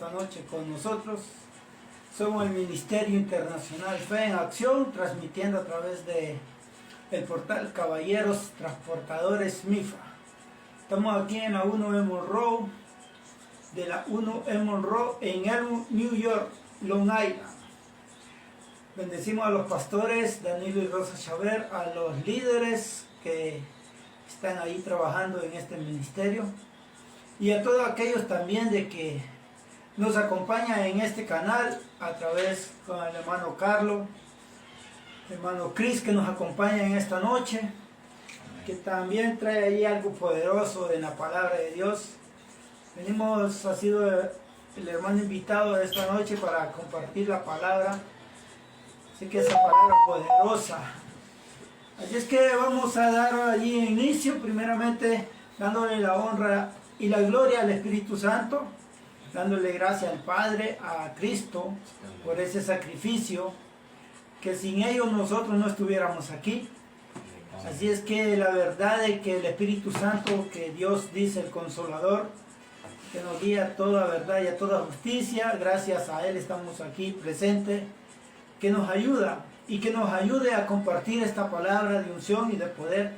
Esta noche con nosotros. Somos el Ministerio Internacional Fe en Acción, transmitiendo a través de el portal Caballeros Transportadores MIFA. Estamos aquí en la 1 Elmore Road, de la 1 Elmore Road en Elmore, New York, Long Island. Bendecimos a los pastores Danilo y Rosa Chaver, a los líderes que están ahí trabajando en este ministerio y a todos aquellos también de que nos acompañan en este canal a través con el hermano Carlos, el hermano Chris que nos acompaña en esta noche, que también trae ahí algo poderoso en la palabra de Dios. Ha sido el hermano invitado de esta noche para compartir la palabra, así que esa palabra poderosa. Así es que vamos a dar allí inicio, primeramente dándole la honra y la gloria al Espíritu Santo, dándole gracias al Padre, a Cristo, por ese sacrificio, que sin ellos nosotros no estuviéramos aquí. Así es que la verdad es que el Espíritu Santo, que Dios dice el Consolador, que nos guía a toda verdad y a toda justicia, gracias a Él estamos aquí presentes, que nos ayuda y que nos ayude a compartir esta palabra de unción y de poder,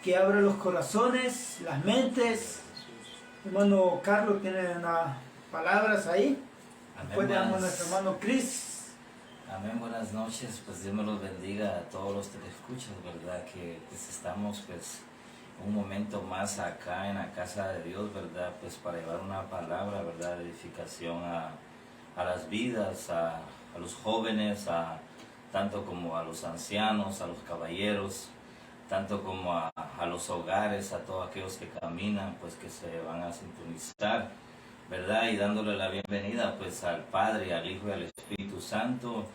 que abra los corazones, las mentes. Hermano Carlos tiene unas palabras ahí. Después damos a nuestro hermano Chris. Amén, buenas noches, pues Dios me los bendiga a todos los que te escuchan, ¿verdad? Que pues estamos pues un momento más acá en la casa de Dios, ¿verdad? Pues para llevar una palabra, ¿verdad? De edificación a las vidas, a los jóvenes, tanto como a los ancianos, a los caballeros, tanto como a los hogares, a todos aquellos que caminan, pues que se van a sintonizar, ¿verdad? Y dándole la bienvenida pues al Padre, al Hijo y al Espíritu Santo,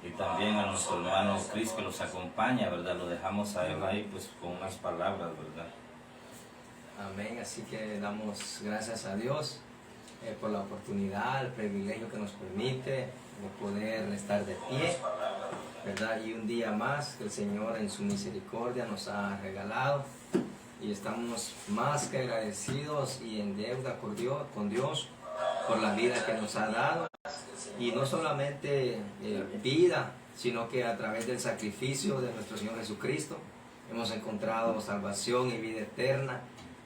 y también a nuestro hermano Chris que los acompaña, ¿verdad? Lo dejamos a él ahí pues con unas palabras, ¿verdad? Amén, así que damos gracias a Dios por la oportunidad, el privilegio que nos permite de poder estar de pie, ¿verdad? Y un día más que el Señor en su misericordia nos ha regalado, y estamos más que agradecidos y en deuda con Dios por la vida que nos ha dado, y no solamente vida, sino que a través del sacrificio de nuestro Señor Jesucristo hemos encontrado salvación y vida eterna,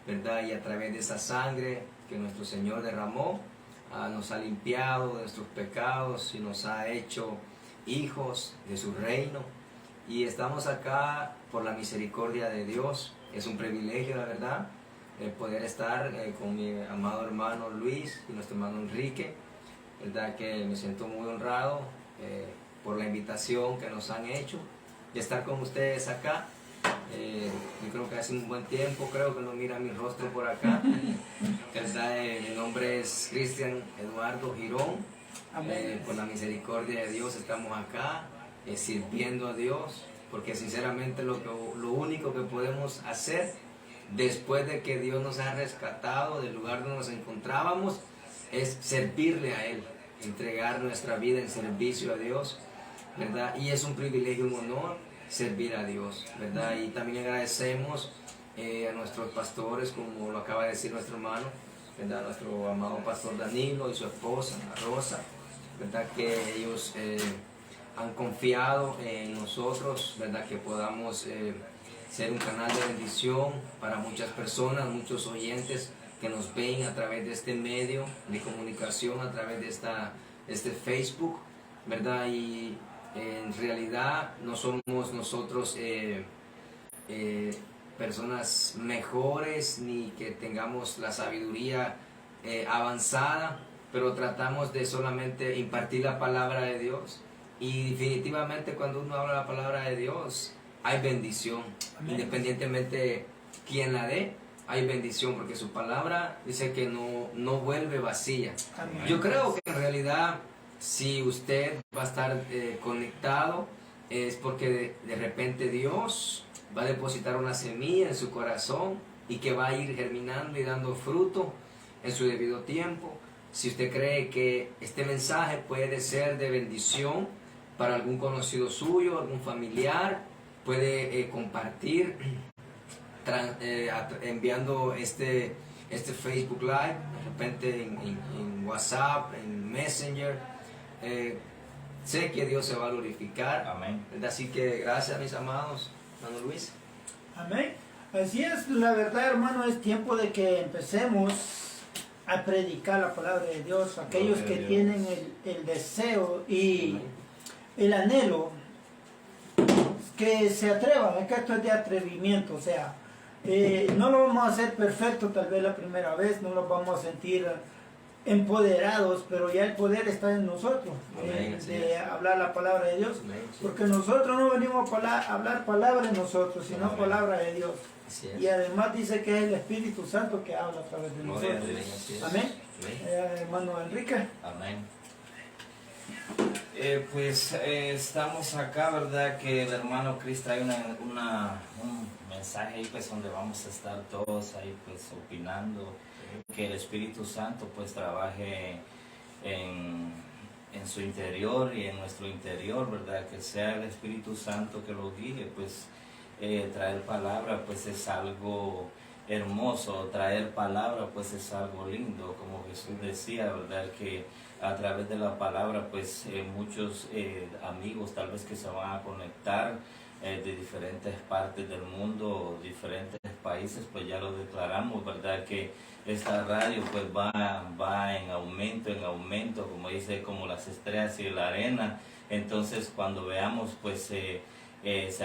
¿verdad? Y a través de esa sangre que nuestro Señor derramó, nos ha limpiado de nuestros pecados y nos ha hecho hijos de su reino, y estamos acá por la misericordia de Dios. Es un privilegio, la verdad, poder estar con mi amado hermano Luis y nuestro hermano Enrique, verdad que me siento muy honrado por la invitación que nos han hecho de estar con ustedes acá. Yo creo que hace un buen tiempo, creo que no mira mi rostro por acá. ¿Verdad? Mi nombre es Cristian Eduardo Girón. Por la misericordia de Dios estamos acá sirviendo a Dios, porque sinceramente lo único que podemos hacer después de que Dios nos ha rescatado del lugar donde nos encontrábamos es servirle a Él, entregar nuestra vida en servicio a Dios, ¿verdad? Y es un privilegio, un honor servir a Dios, ¿verdad? Y también agradecemos a nuestros pastores, como lo acaba de decir nuestro hermano, ¿verdad? Nuestro amado pastor Danilo y su esposa Rosa, ¿verdad? Que ellos han confiado en nosotros, ¿verdad? Que podamos ser un canal de bendición para muchas personas, muchos oyentes que nos ven a través de este medio de comunicación, a través de este Facebook, ¿verdad? Y en realidad no somos nosotros personas mejores ni que tengamos la sabiduría avanzada, pero tratamos de solamente impartir la palabra de Dios, y definitivamente cuando uno habla la palabra de Dios hay bendición. Amén. Independientemente quién la dé, hay bendición, porque su palabra dice que no vuelve vacía. Amén. Yo creo que en realidad si usted va a estar conectado es porque de repente Dios va a depositar una semilla en su corazón y que va a ir germinando y dando fruto en su debido tiempo. Si usted cree que este mensaje puede ser de bendición para algún conocido suyo, algún familiar, puede compartir enviando este Facebook Live de repente en WhatsApp, en Messenger. Sé que Dios se va a glorificar. Amén. Así que gracias, mis amados. Hermano Luis. Amén. Así es, la verdad, hermano, es tiempo de que empecemos a predicar la palabra de Dios. Aquellos Gloria a que Dios. tienen el deseo y Amén. el anhelo, que se atrevan. Es que esto es de atrevimiento, o sea, no lo vamos a hacer perfecto tal vez la primera vez, no nos vamos a sentir empoderados, pero ya el poder está en nosotros, Amén, así de es. hablar la palabra de Dios, Amén, sí. porque nosotros no venimos a hablar palabra de nosotros, sino Amén. palabra de Dios. Así es. Y además dice que es el Espíritu Santo que habla a través de Gloria a nosotros. Dios. Así es. Amén. Amén. Hermano Enrique. Amén. Estamos acá, ¿verdad? Que el hermano Chris trae un mensaje ahí, pues, donde vamos a estar todos ahí, pues, opinando. Que el Espíritu Santo, pues, trabaje en su interior y en nuestro interior, ¿verdad? Que sea el Espíritu Santo que lo guíe, pues, traer palabra, pues, es algo hermoso. Traer palabra, pues, es algo lindo, como Jesús decía, ¿verdad? Que a través de la palabra, pues muchos amigos tal vez que se van a conectar de diferentes partes del mundo, diferentes países, pues ya lo declaramos, ¿verdad? Que esta radio pues va en aumento, como dice, como las estrellas y la arena. Entonces cuando veamos, pues se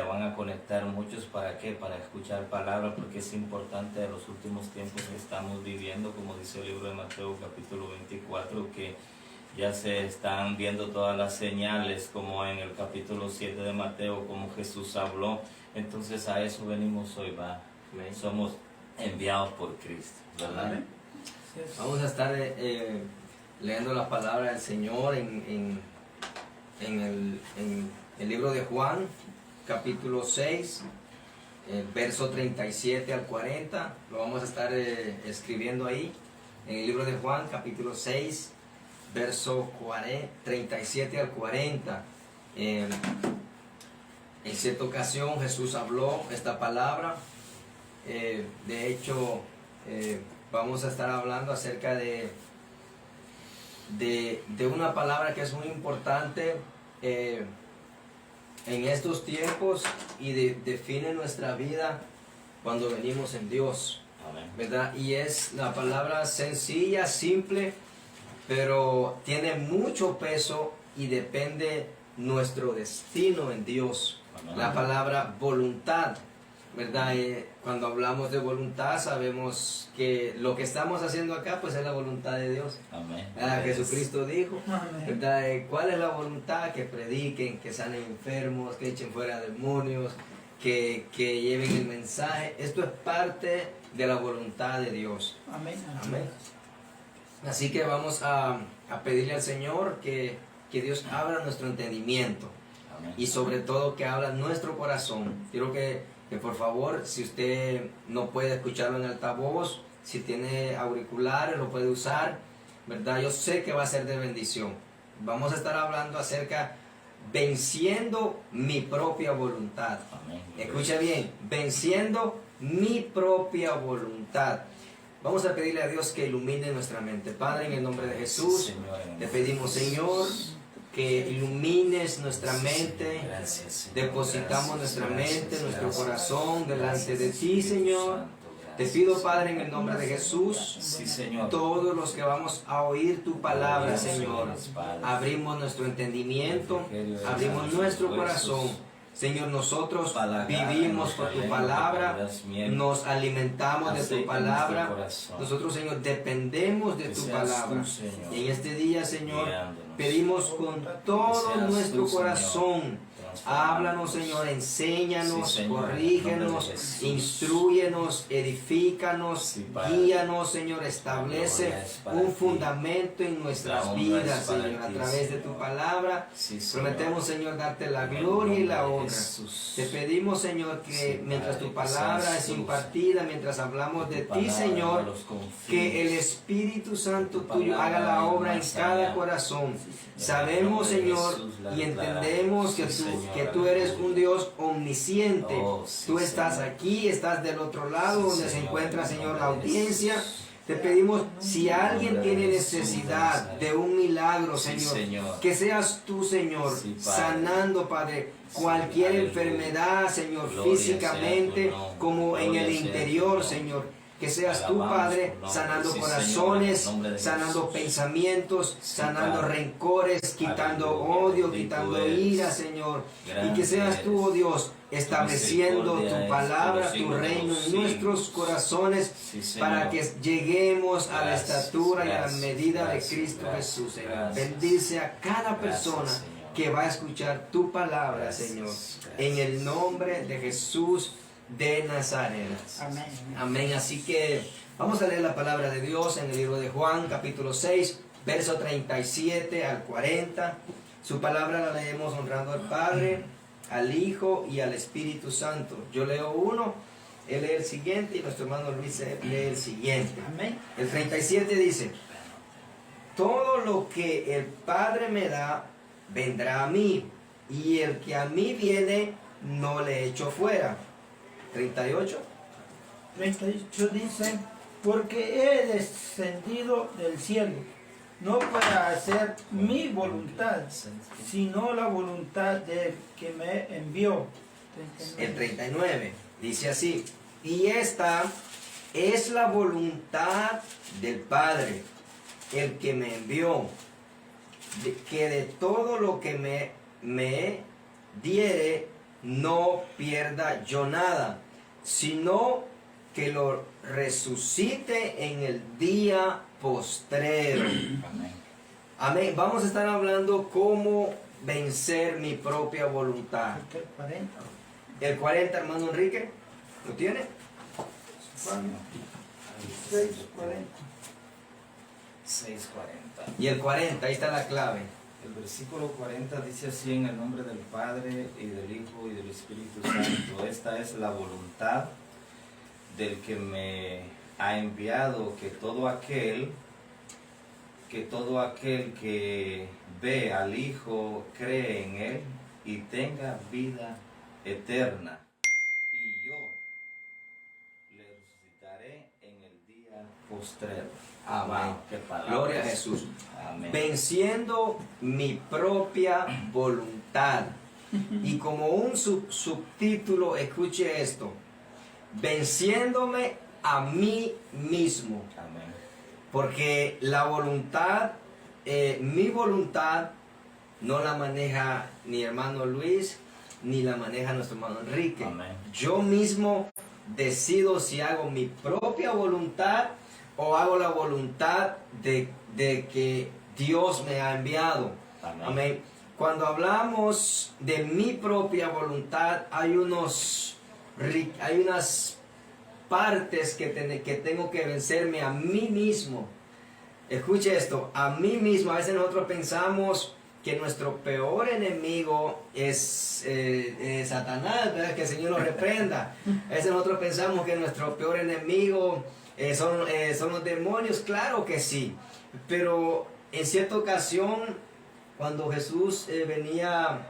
van a conectar muchos. ¿Para qué? Para escuchar palabras, porque es importante en los últimos tiempos que estamos viviendo, como dice el libro de Mateo capítulo 24, que ya se están viendo todas las señales, como en el capítulo 7 de Mateo, como Jesús habló. Entonces a eso venimos hoy, ¿va? Amén. Somos enviados por Cristo, ¿verdad? Amén. Así es. Vamos a estar leyendo la palabra del Señor en el libro de Juan, capítulo 6, verso 37 al 40. Lo vamos a estar escribiendo ahí, en el libro de Juan, capítulo 6, verso 37 al 40. En cierta ocasión Jesús habló esta palabra. De hecho, vamos a estar hablando acerca de una palabra que es muy importante en estos tiempos y define nuestra vida cuando venimos en Dios, Amén. ¿verdad? Y es la palabra sencilla, simple, pero tiene mucho peso y depende nuestro destino en Dios. Amén. La palabra voluntad, ¿verdad? Cuando hablamos de voluntad sabemos que lo que estamos haciendo acá pues es la voluntad de Dios. Amén. Jesucristo dijo, Amén. ¿verdad? ¿Cuál es la voluntad? Que prediquen, que sanen enfermos, que echen fuera demonios, que lleven el mensaje. Esto es parte de la voluntad de Dios. Amén. Amén. Así que vamos a pedirle al Señor que Dios abra nuestro entendimiento Amén. y sobre todo que abra nuestro corazón. Quiero que por favor, si usted no puede escucharlo en altavoz, si tiene auriculares lo puede usar, ¿verdad? Yo sé que va a ser de bendición. Vamos a estar hablando acerca venciendo mi propia voluntad. Amén. Escucha bien, venciendo mi propia voluntad. Vamos a pedirle a Dios que ilumine nuestra mente. Padre, en el nombre de Jesús, Señor, en el te nombre de pedimos, Jesús. Señor, que ilumines nuestra mente. Gracias, Señor. Depositamos Gracias, nuestra gracias, mente, nuestro gracias. corazón delante de Gracias, ti, Espíritu Señor. Santo, Te gracias. pido, Padre, en el nombre de Jesús, Sí, Señor. todos los que vamos a oír tu palabra, Dios, Señor, Padre. abrimos nuestro entendimiento, abrimos nuestro corazón. Señor, nosotros vivimos por tu palabra, nos alimentamos de tu palabra. Nosotros, Señor, dependemos de tu palabra. Y en este día, Señor, pedimos con todo nuestro corazón, háblanos, Señor, enséñanos, Sí, Señor, corrígenos, en el nombre de Jesús. instrúyenos, edifícanos, Sí, Padre. guíanos, Señor, establece La gloria es para un ti. fundamento en La nuestras honra vidas, es para Señor, a ti, través de tu Señor. palabra. Sí, Señor. Prometemos, Señor, darte la En el gloria y la nombre de honra. Jesús. Te pedimos, Señor, que Sí, mientras Padre, tu que palabra seas es luz. impartida, mientras hablamos Que de tu ti, palabra Señor, no los confíes. que el Espíritu Santo Tu tuyo haga palabra la es obra en más cada allá. corazón. En Sabemos, el nombre de Señor, Jesús la y declaramos. entendemos que Sí, Señor, que tú eres aleluya. un Dios omnisciente. Oh, sí, Tú estás Señor. aquí, estás del otro lado Sí, donde se Señor, encuentra, en el Señor, la nombre de audiencia. Jesús. Te pedimos, si alguien tiene necesidad de un milagro, Sí, Señor, Señor. que seas tú, Señor, Sí, Padre. sanando, Padre, cualquier aleluya. enfermedad, Señor, Gloria físicamente, sea tu nombre. como en Gloria el sea tu interior, nombre. Señor. Que seas tú, Alabamos Padre, tu nombre. sanando Sí, corazones, Señor, en el nombre de sanando Jesús. pensamientos, Sí, sanando Padre. rencores, quitando Aleluya. odio, Bendito quitando eres. ira, Señor. Y que Grande seas tú, oh eres. Dios, estableciendo misericordia tu es palabra, por los tu siglos de reino los en nuestros siglos. corazones, Sí, Señor. para que lleguemos a la Gracias, estatura y a la gracias, medida gracias, de Cristo gracias, Jesús, Señor. gracias. Bendice a cada persona Gracias, Señor. que va a escuchar tu palabra, Gracias, Señor. gracias. En el nombre de Jesús de Nazaret. Amén. Amén. Así que vamos a leer la palabra de Dios en el libro de Juan, capítulo 6, verso 37 al 40. Su palabra la leemos honrando al Padre, al Hijo y al Espíritu Santo. Yo leo uno, él lee el siguiente y nuestro hermano Luis lee el siguiente. Amén. El 37 dice: todo lo que el Padre me da, vendrá a mí, y el que a mí viene, no le echo fuera. 38. 38 dice, porque he descendido del cielo, no para hacer mi voluntad, sino la voluntad del que me envió. El 39 dice así: y esta es la voluntad del Padre, el que me envió, que de todo lo que me diere, no pierda yo nada, sino que lo resucite en el día postrero. Amén. Amén. Vamos a estar hablando cómo vencer mi propia voluntad. Porque el 40, El 40, hermano Enrique, ¿lo tiene? Juan 6, 40. 6:40. Y el 40, ahí está la clave. El versículo 40 dice así: en el nombre del Padre y del Hijo y del Espíritu Santo. Esta es la voluntad del que me ha enviado, que todo aquel que ve al Hijo cree en él y tenga vida eterna. Y yo le resucitaré en el día postrero. Amén. Wow, qué palabras. Gloria a Jesús. Amén. Venciendo mi propia voluntad. Y como un subtítulo, escuche esto: venciéndome a mí mismo. Amén. Porque la voluntad, mi voluntad, no la maneja ni hermano Luis, ni la maneja nuestro hermano Enrique. Amén. Yo mismo decido si hago mi propia voluntad o hago la voluntad de que Dios me ha enviado. Amén. Amén. Cuando hablamos de mi propia voluntad, hay unas partes que tengo que vencerme a mí mismo. Escuche esto: a mí mismo. A veces nosotros pensamos que nuestro peor enemigo es Satanás, ¿verdad? Que el Señor nos reprenda. A veces nosotros pensamos que nuestro peor enemigo son los demonios. Claro que sí, pero en cierta ocasión, cuando Jesús venía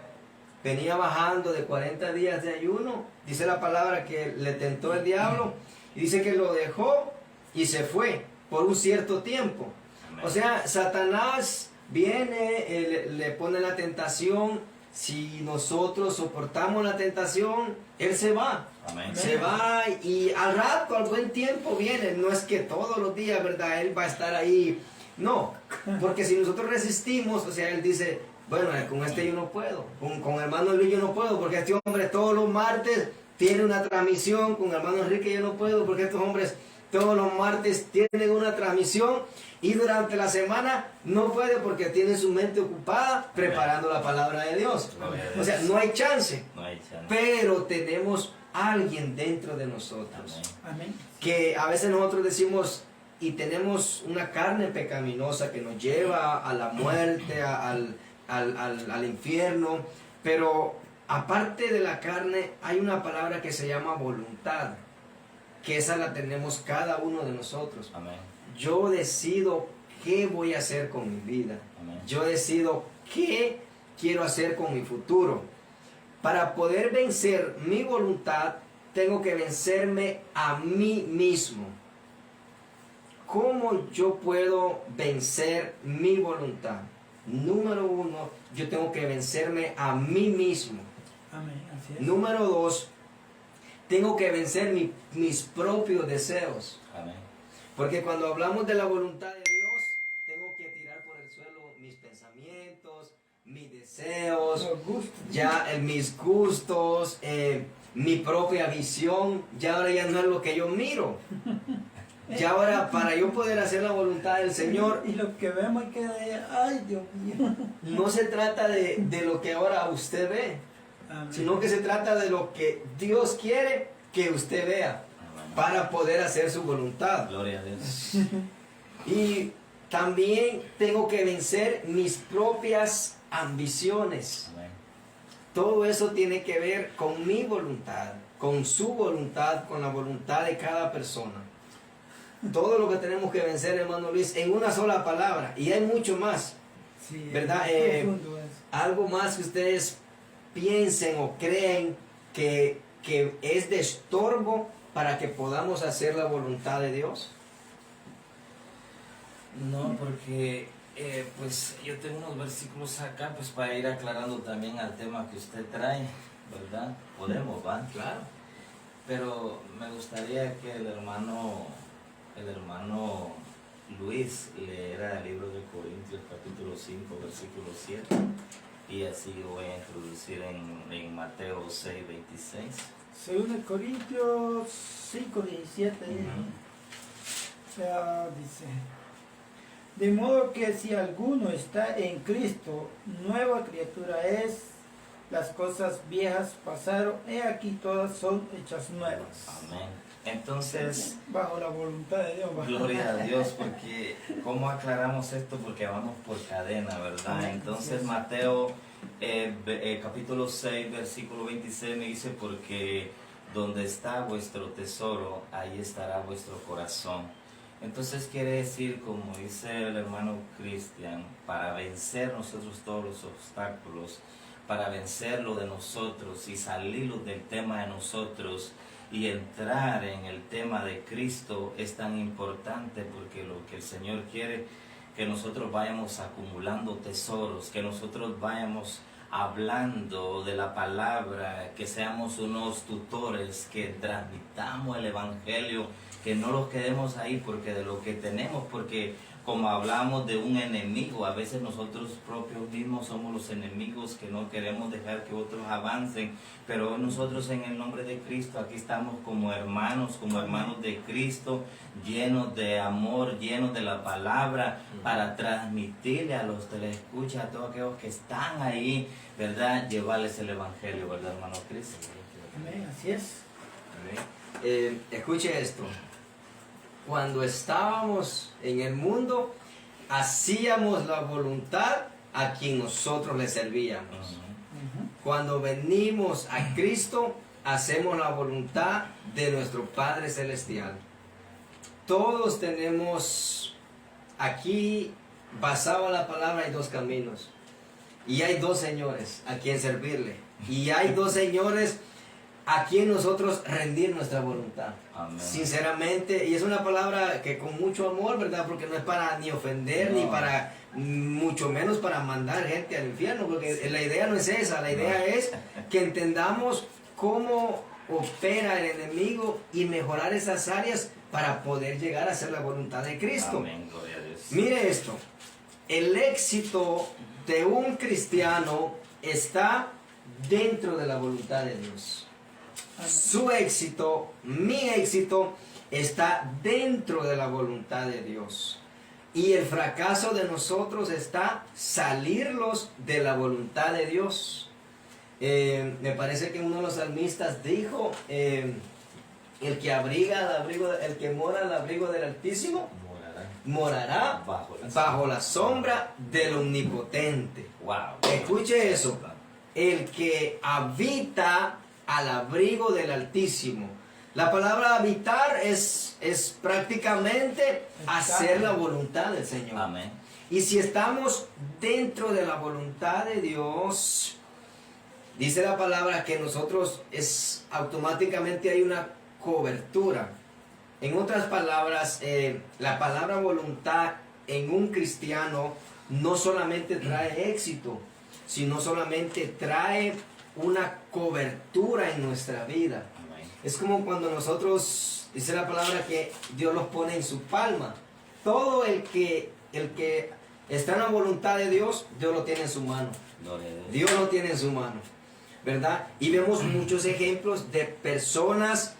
bajando de 40 días de ayuno, dice la palabra que le tentó el diablo, y dice que lo dejó y se fue por un cierto tiempo. Amén. O sea, Satanás viene, le pone la tentación. Si nosotros soportamos la tentación, él se va. Amén. Se va, y al rato, al buen tiempo viene. No es que todos los días, ¿verdad?, él va a estar ahí. No, porque si nosotros resistimos, o sea, él dice: bueno, con este yo no puedo, con hermano Luis yo no puedo, porque este hombre todos los martes tiene una transmisión, con hermano Enrique yo no puedo, porque estos hombres todos los martes tienen una transmisión, y durante la semana no puede porque tiene su mente ocupada preparando la palabra de Dios. O sea, no hay chance. No hay chance. Pero tenemos alguien dentro de nosotros. Amén. Amén. Que a veces nosotros decimos, y tenemos una carne pecaminosa que nos lleva a la muerte, al infierno. Pero aparte de la carne, hay una palabra que se llama voluntad, que esa la tenemos cada uno de nosotros. Amén. Yo decido qué voy a hacer con mi vida. Amén. Yo decido qué quiero hacer con mi futuro. Para poder vencer mi voluntad, tengo que vencerme a mí mismo. ¿cómo yo puedo vencer mi voluntad? Número 1, yo tengo que vencerme a mí mismo. Amén, así es. Número 2, tengo que vencer mis propios deseos. Amén. Porque cuando hablamos de la voluntad de Dios, tengo que tirar por el suelo mis pensamientos, mis deseos, Los gustos. ya mis gustos, mi propia visión. Ya ahora ya no es lo que yo miro. Ya ahora, para yo poder hacer la voluntad del Señor, Y lo que vemos es que, ay Dios mío. no se trata de lo que ahora usted ve, Amén. sino que se trata de lo que Dios quiere que usted vea Amén. para poder hacer su voluntad. Gloria a Dios. Y también tengo que vencer mis propias ambiciones. Amén. Todo eso tiene que ver con mi voluntad, con su voluntad, con la voluntad de cada persona. Todo lo que tenemos que vencer, hermano Luis, en una sola palabra. Y hay mucho más. Sí, ¿Verdad? es profundo eso. Algo más que ustedes piensen o creen que es de estorbo para que podamos hacer la voluntad de Dios. No, porque pues yo tengo unos versículos acá pues para ir aclarando también al tema que usted trae, ¿verdad? Podemos, ¿va? Claro. Pero me gustaría que el hermano Luis leyera el libro de Corintios capítulo 5 versículo 7 y así voy a introducir en Mateo 6, 26. 2 Corintios 5, 17. Dice: de modo que si alguno está en Cristo, nueva criatura es, las cosas viejas pasaron, he aquí todas son hechas nuevas. Amén. Entonces, Bajo la voluntad de Dios. gloria a Dios, porque ¿cómo aclaramos esto? Porque vamos por cadena, ¿verdad? Amén. Entonces Mateo capítulo 6, versículo 26 me dice, porque donde está vuestro tesoro, ahí estará vuestro corazón. Entonces quiere decir, como dice el hermano Cristian, para vencer nosotros todos los obstáculos, para vencer lo de nosotros y salirlos del tema de nosotros y entrar en el tema de Cristo es tan importante, porque lo que el Señor quiere, que nosotros vayamos acumulando tesoros, que nosotros vayamos hablando de la palabra, que seamos unos tutores, que transmitamos el Evangelio, que no los quedemos ahí porque de lo que tenemos, porque como hablamos de un enemigo, a veces nosotros propios mismos somos los enemigos que no queremos dejar que otros avancen, pero nosotros en el nombre de Cristo aquí estamos como hermanos de Cristo, llenos de amor, llenos de la palabra, para transmitirle a los telescuchas, a todos aquellos que están ahí, ¿verdad? Llevarles el Evangelio, ¿verdad, hermano Cristo? Amén, así es. Amén. Escuche esto. Cuando estábamos en el mundo, hacíamos la voluntad a quien nosotros le servíamos. Cuando venimos a Cristo, hacemos la voluntad de nuestro Padre Celestial. Todos tenemos aquí, basado en la palabra, hay dos caminos. Y hay dos señores a quien servirle. Y hay dos señores a quien nosotros rendir nuestra voluntad. Amén. Sinceramente, y es una palabra que con mucho amor, ¿verdad? Porque no es para ni ofender, No. ni para, mucho menos para mandar gente al infierno, porque la idea no es esa, la idea es que entendamos cómo opera el enemigo y mejorar esas áreas para poder llegar a hacer la voluntad de Cristo. Amén, gloria a Dios. Mire esto, el éxito de un cristiano está dentro de la voluntad de Dios. Su éxito, mi éxito, está dentro de la voluntad de Dios. Y el fracaso de nosotros está salirlos de la voluntad de Dios. Me parece que uno de los salmistas dijo, el que el que mora al abrigo del Altísimo, morará bajo la sombra del Omnipotente. Wow. Escuche eso. El que habita al abrigo del Altísimo. La palabra habitar es prácticamente hacer la voluntad del Señor. Amén. Y si estamos dentro de la voluntad de Dios, dice la palabra que nosotros automáticamente hay una cobertura. En otras palabras, la palabra voluntad en un cristiano no solamente trae éxito, sino solamente trae una cobertura en nuestra vida. Amén. Es como cuando nosotros, dice la palabra que Dios los pone en su palma. Todo el que está en la voluntad de Dios, Dios lo tiene en su mano. Gloria a Dios. Dios lo tiene en su mano, ¿verdad? Y vemos muchos ejemplos de personas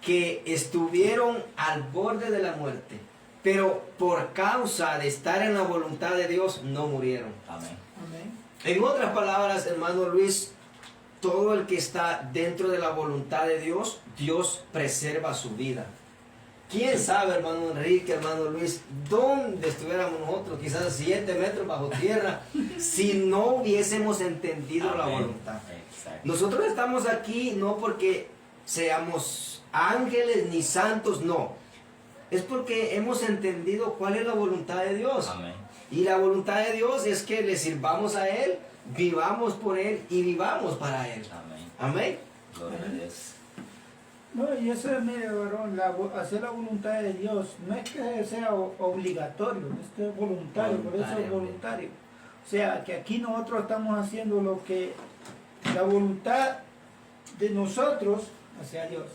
que estuvieron al borde de la muerte, pero por causa de estar en la voluntad de Dios, no murieron. Amén. Amén. En otras palabras, hermano Luis, todo el que está dentro de la voluntad de Dios, Dios preserva su vida. ¿Quién sabe, hermano Enrique, hermano Luis, dónde estuviéramos nosotros? Quizás 7 metros bajo tierra, si no hubiésemos entendido la Amén. voluntad. Exacto. Nosotros estamos aquí no porque seamos ángeles ni santos, no. Es porque hemos entendido cuál es la voluntad de Dios. Amén. Y la voluntad de Dios es que le sirvamos a Él, vivamos por Él y vivamos para Él. Amén. Amén. Gloria a Dios. No, y eso es, mire, varón, hacer la voluntad de Dios no es que sea obligatorio, es que es voluntario, por eso es voluntario. O sea, que aquí nosotros estamos haciendo lo que la voluntad de nosotros hacia Dios.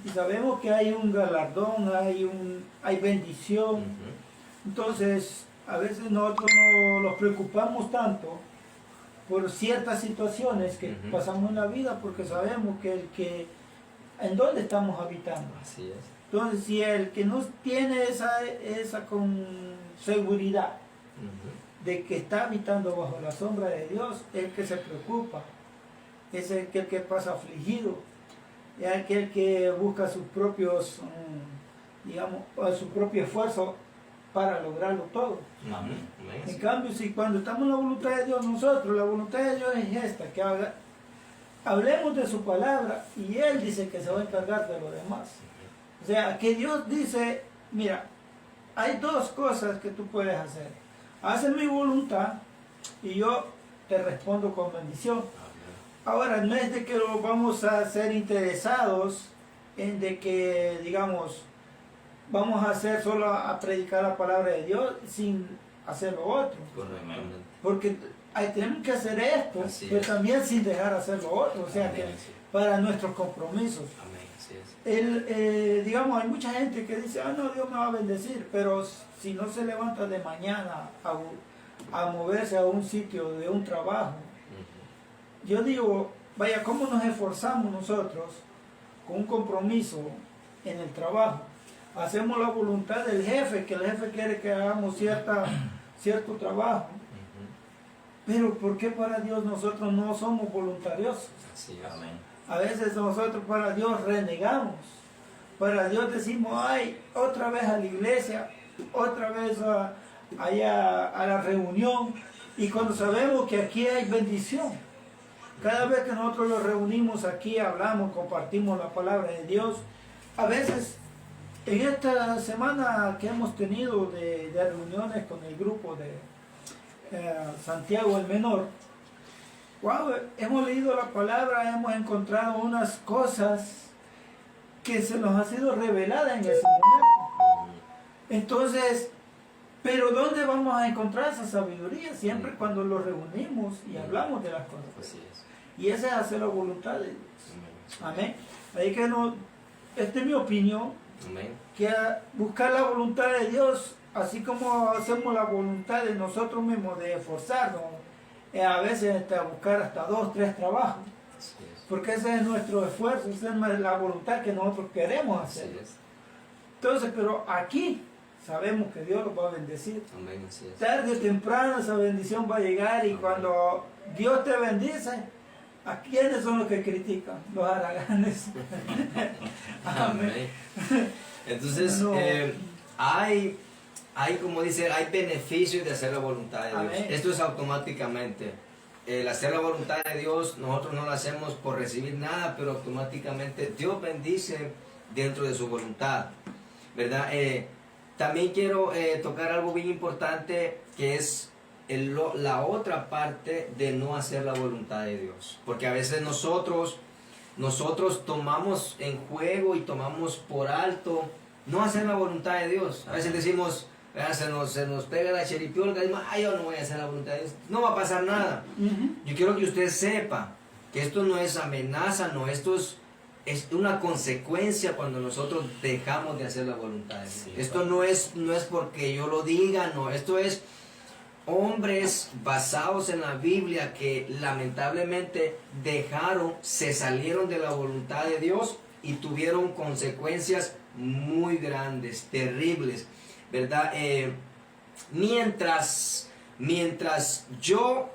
Y sabemos que hay un galardón, hay bendición. Entonces, a veces nosotros nos preocupamos tanto por ciertas situaciones que pasamos en la vida porque sabemos que en dónde estamos habitando. Así es. Entonces, si el que no tiene esa con seguridad de que está habitando bajo la sombra de Dios, es el que se preocupa, es el que pasa afligido, es aquel que busca sus propios, digamos, su propio esfuerzo para lograrlo todo. Amén. En cambio, si cuando estamos en la voluntad de Dios nosotros, la voluntad de Dios es esta, que hablemos de su palabra y Él dice que se va a encargar de lo demás. O sea, que Dios dice, mira, hay dos cosas que tú puedes hacer. Haz mi voluntad y yo te respondo con bendición. Ahora, no es de que lo vamos a ser interesados en de que, digamos, vamos a hacer solo a predicar la palabra de Dios sin hacer lo otro. Correctamente. Porque tenemos que hacer esto, Así pero es. también sin dejar hacer lo otro. O sea, Amén, que sí. para nuestros compromisos. Amén. Así es. Digamos, hay mucha gente que dice, no, Dios me va a bendecir, pero si no se levanta de mañana a moverse a un sitio de un trabajo, yo digo, vaya, ¿cómo nos esforzamos nosotros con un compromiso en el trabajo? Hacemos la voluntad del jefe, que el jefe quiere que hagamos cierto trabajo. Pero ¿por qué para Dios nosotros no somos voluntarios? Así es. Amén. A veces nosotros para Dios renegamos. Para Dios decimos, ay, otra vez a la iglesia, otra vez allá a la reunión. Y cuando sabemos que aquí hay bendición. Cada vez que nosotros nos reunimos aquí, hablamos, compartimos la palabra de Dios. A veces, en esta semana que hemos tenido de reuniones con el grupo de Santiago el Menor, wow, hemos leído la palabra, hemos encontrado unas cosas que se nos ha sido revelada en ese momento. Entonces, pero ¿dónde vamos a encontrar esa sabiduría? Siempre cuando los reunimos y hablamos de las cosas. Así es. Y esa es hacer la voluntad de Dios. Amén. Amén. Ahí que no, esta es mi opinión, Amén. que buscar la voluntad de Dios, así como hacemos la voluntad de nosotros mismos de esforzarnos, a veces buscar hasta 2, 3 trabajos, Así es. porque ese es nuestro esfuerzo, esa es la voluntad que nosotros queremos Así hacer. es. Entonces, pero aquí sabemos que Dios los va a bendecir. Amén. Así es. Tarde o temprano esa bendición va a llegar y Amén. cuando Dios te bendice, ¿a quiénes son los que critican? Los haraganes. Amén. Entonces, No. hay, como dice, hay beneficios de hacer la voluntad de Dios. Amén. Esto es automáticamente. El hacer la voluntad de Dios, nosotros no lo hacemos por recibir nada, pero automáticamente Dios bendice dentro de su voluntad, ¿verdad? También quiero tocar algo bien importante, que es la otra parte de no hacer la voluntad de Dios. Porque a veces nosotros tomamos en juego y tomamos por alto no hacer la voluntad de Dios. A veces decimos, se nos pega la cheripiolga y decimos, ay, yo no voy a hacer la voluntad de Dios. No va a pasar nada. Yo quiero que usted sepa que esto no es amenaza, no, esto es una consecuencia cuando nosotros dejamos de hacer la voluntad de Dios. Sí, Esto no es porque yo lo diga, no, esto es hombres basados en la Biblia que lamentablemente se salieron de la voluntad de Dios y tuvieron consecuencias muy grandes, terribles, ¿verdad? Mientras yo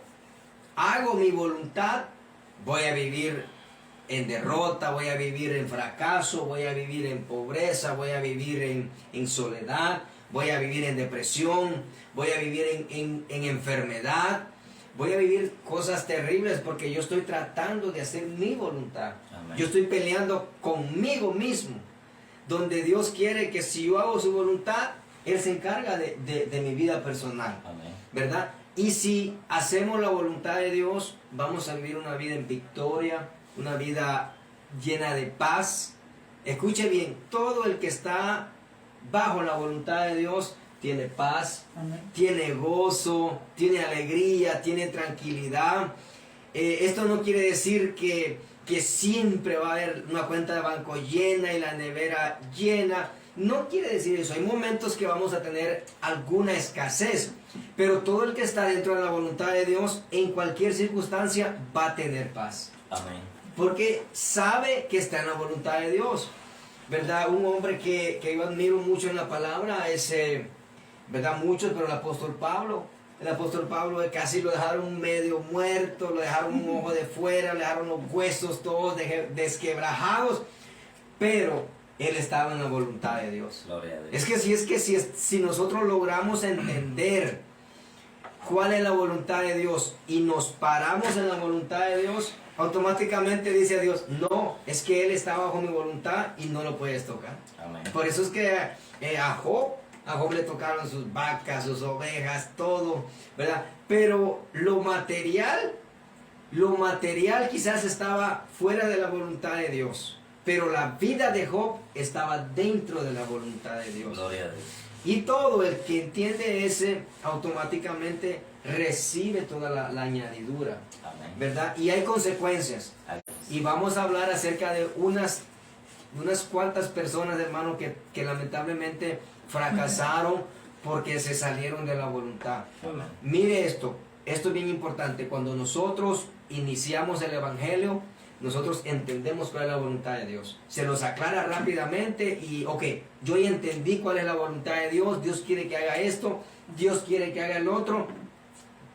hago mi voluntad, voy a vivir en derrota, voy a vivir en fracaso, voy a vivir en pobreza, voy a vivir en soledad, voy a vivir en depresión, voy a vivir en enfermedad, voy a vivir cosas terribles porque yo estoy tratando de hacer mi voluntad. Amén. Yo estoy peleando conmigo mismo, donde Dios quiere que si yo hago su voluntad, Él se encarga de mi vida personal, Amén. ¿verdad? Y si hacemos la voluntad de Dios, vamos a vivir una vida en victoria, una vida llena de paz. Escuche bien, todo el que está bajo la voluntad de Dios tiene paz, Amén. tiene gozo, tiene alegría, tiene tranquilidad. Esto no quiere decir que siempre va a haber una cuenta de banco llena y la nevera llena. No quiere decir eso. Hay momentos que vamos a tener alguna escasez, pero todo el que está dentro de la voluntad de Dios, en cualquier circunstancia, va a tener paz. Amén. Porque sabe que está en la voluntad de Dios, ¿verdad? Un hombre que yo admiro mucho en la palabra es, ¿verdad? Muchos, pero el apóstol Pablo. El apóstol Pablo casi lo dejaron medio muerto, lo dejaron un ojo de fuera, le dejaron los huesos todos desquebrajados, pero él estaba en la voluntad de Dios. Gloria a Dios. Es que si nosotros logramos entender cuál es la voluntad de Dios y nos paramos en la voluntad de Dios, automáticamente dice a Dios, no, es que Él está bajo mi voluntad y no lo puedes tocar. Amén. Por eso es que a Job le tocaron sus vacas, sus ovejas, todo, ¿verdad? Pero lo material quizás estaba fuera de la voluntad de Dios, pero la vida de Job estaba dentro de la voluntad de Dios. Gloria a Dios. Y todo el que entiende ese automáticamente recibe toda la añadidura, Amén. ¿verdad? Y hay consecuencias. Y vamos a hablar acerca de unas cuantas personas, hermano, que lamentablemente fracasaron porque se salieron de la voluntad. Amén. Mire esto es bien importante. Cuando nosotros iniciamos el Evangelio, nosotros entendemos cuál es la voluntad de Dios. Se nos aclara rápidamente y, ok, yo ya entendí cuál es la voluntad de Dios. Dios quiere que haga esto, Dios quiere que haga el otro.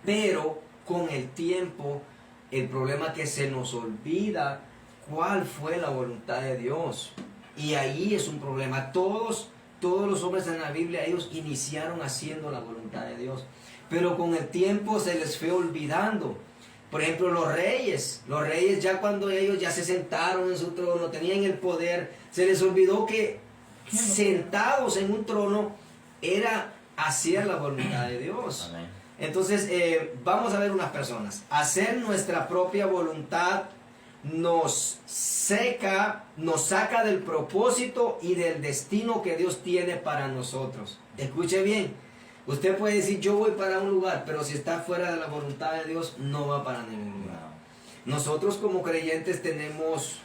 Pero con el tiempo, el problema es que se nos olvida cuál fue la voluntad de Dios. Y ahí es un problema. Todos los hombres en la Biblia, ellos iniciaron haciendo la voluntad de Dios. Pero con el tiempo se les fue olvidando. Por ejemplo, los reyes ya cuando ellos ya se sentaron en su trono, tenían el poder, se les olvidó que sentados en un trono era hacer la voluntad de Dios. Amén. Entonces, vamos a ver unas personas. Hacer nuestra propia voluntad nos saca del propósito y del destino que Dios tiene para nosotros. Escuche bien. Usted puede decir, yo voy para un lugar, pero si está fuera de la voluntad de Dios, no va para ningún lugar. No. Nosotros como creyentes tenemos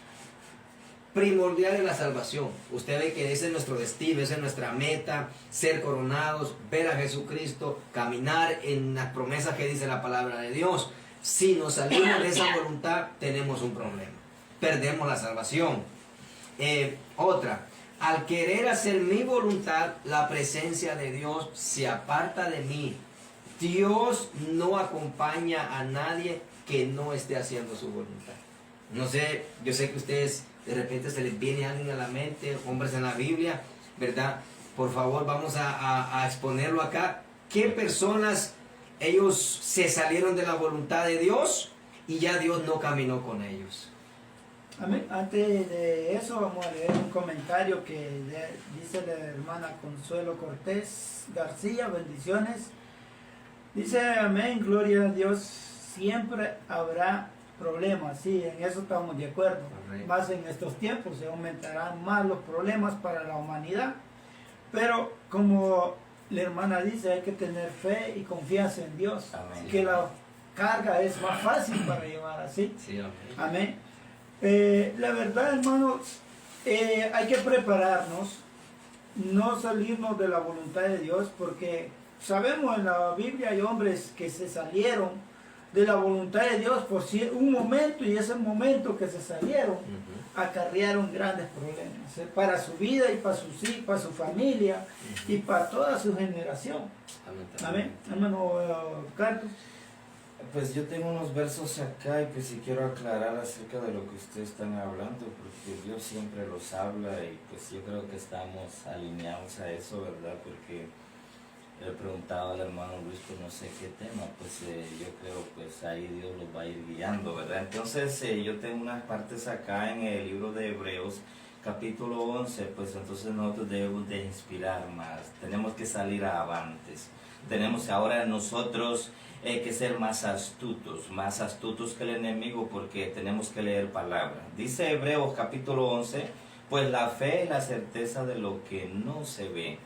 primordial la salvación. Usted ve que ese es nuestro destino, esa es nuestra meta, ser coronados, ver a Jesucristo, caminar en las promesas que dice la palabra de Dios. Si nos salimos de esa voluntad, tenemos un problema. Perdemos la salvación. Otra. Al querer hacer mi voluntad, la presencia de Dios se aparta de mí. Dios no acompaña a nadie que no esté haciendo su voluntad. No sé, yo sé que ustedes de repente se les viene alguien a la mente, hombres en la Biblia, ¿verdad? Por favor, vamos a exponerlo acá. ¿Qué personas ellos se salieron de la voluntad de Dios y ya Dios no caminó con ellos? Amén. Antes de eso vamos a leer un comentario que dice la hermana Consuelo Cortés García, bendiciones. Dice, amén, gloria a Dios, siempre habrá problemas, sí, en eso estamos de acuerdo. Amén. Más en estos tiempos se aumentarán más los problemas para la humanidad. Pero como la hermana dice, hay que tener fe y confianza en Dios. Amén. Que la carga es más fácil para llevar así. Sí, amén. Amén. La verdad, hermanos, hay que prepararnos, no salirnos de la voluntad de Dios, porque sabemos en la Biblia hay hombres que se salieron de la voluntad de Dios por un momento, y ese momento que se salieron acarrearon grandes problemas para su vida y para sus hijos, para su familia y para toda su generación. Amén. Hermano Carlos. Pues yo tengo unos versos acá y pues sí quiero aclarar acerca de lo que ustedes están hablando, porque Dios siempre los habla y pues yo creo que estamos alineados a eso, ¿verdad? Porque le preguntaba al hermano Luis, pues no sé qué tema, pues yo creo pues ahí Dios los va a ir guiando, ¿verdad? Entonces yo tengo unas partes acá en el libro de Hebreos, capítulo 11, pues entonces nosotros debemos de inspirar más, tenemos que salir avantes, tenemos ahora nosotros que ser más astutos que el enemigo, porque tenemos que leer palabra. Dice Hebreos capítulo 11, pues la fe es la certeza de lo que no se ve.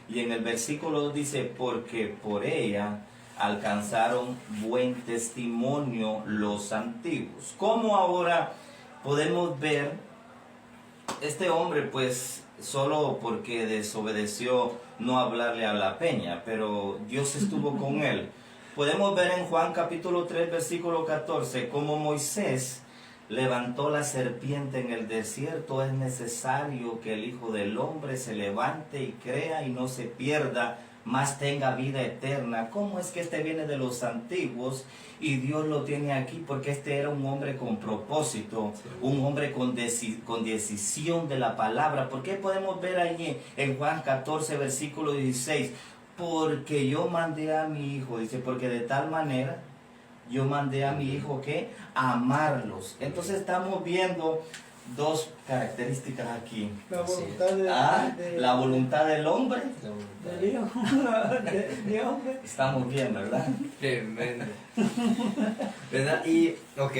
Y en el versículo 2 dice, porque por ella alcanzaron buen testimonio los antiguos. ¿Cómo ahora podemos ver este hombre, pues solo porque desobedeció no hablarle a la peña, pero Dios estuvo con él? Podemos ver en Juan capítulo 3 versículo 14 como Moisés levantó la serpiente en el desierto, es necesario que el Hijo del Hombre se levante y crea y no se pierda, mas tenga vida eterna. ¿Cómo es que este viene de los antiguos y Dios lo tiene aquí? Porque este era un hombre con propósito, un hombre con decisión de la palabra. ¿Por qué podemos ver allí en Juan 14 versículo 16? Porque yo mandé a mi hijo, dice, porque de tal manera yo mandé a mi hijo que amarlos. Entonces estamos viendo dos características aquí. La voluntad la voluntad del hombre. Del hijo, de hombre. Estamos bien, ¿verdad? Tremendo. ¿Verdad? Y, ok,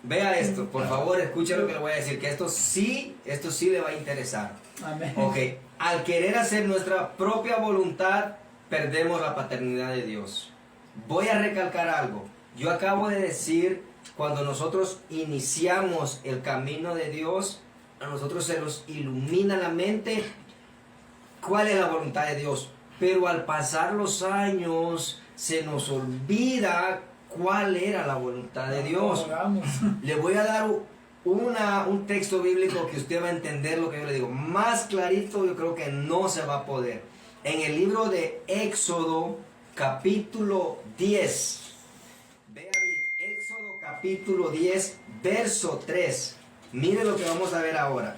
vea esto, por favor, escuche lo que le voy a decir, que esto sí le va a interesar. Amén. Ok, al querer hacer nuestra propia voluntad, perdemos la paternidad de Dios. Voy a recalcar algo. Yo acabo de decir, cuando nosotros iniciamos el camino de Dios, a nosotros se nos ilumina la mente cuál es la voluntad de Dios. Pero al pasar los años, se nos olvida cuál era la voluntad de Dios. Le voy a dar un texto bíblico que usted va a entender lo que yo le digo. Más clarito yo creo que no se va a poder. En el libro de Éxodo, capítulo 10. Vea bien, Éxodo capítulo 10, verso 3. Mire lo que vamos a ver ahora.